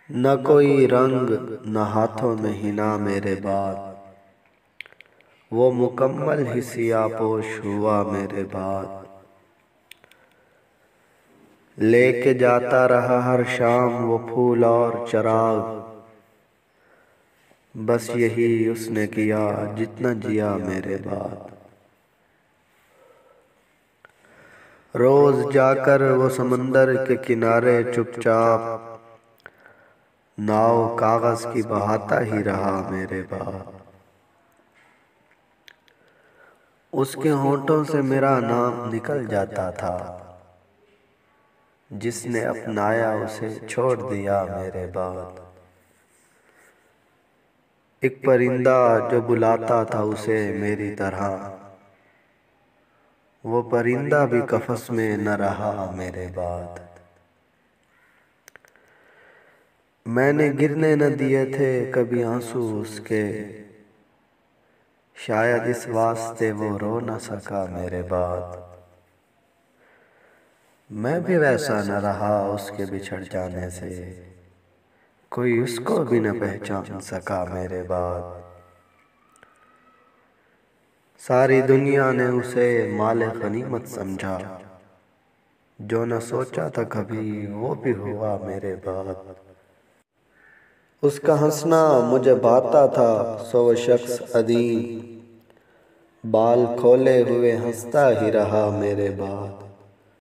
न कोई रंग न हाथों में हिना मेरे बाद, वो मुकम्मल ही सियापोश हुआ मेरे बाद। लेके जाता रहा हर शाम वो फूल और चराग, बस यही उसने किया जितना जिया मेरे बाद। रोज जाकर वो समंदर के किनारे चुपचाप नाव कागज की बहाता ही रहा मेरे बाद। उसके होठों से मेरा नाम निकल जाता था, जिसने अपनाया उसे छोड़ दिया मेरे बाद। एक परिंदा जो बुलाता था उसे मेरी तरह, वो परिंदा भी कफस में न रहा मेरे बाद। मैंने गिरने न दिए थे कभी आंसू उसके, शायद इस वास्ते वो रो न सका मेरे बाद। मैं भी वैसा न रहा उसके बिछड़ जाने से, कोई उसको भी न पहचान सका मेरे बाद। सारी दुनिया ने उसे माले गनीमत समझा, जो न सोचा था कभी वो भी हुआ मेरे बाद। उसका हंसना मुझे भाता था सो वो शख्स अदीम, बाल खोले हुए हंसता ही रहा मेरे बाद।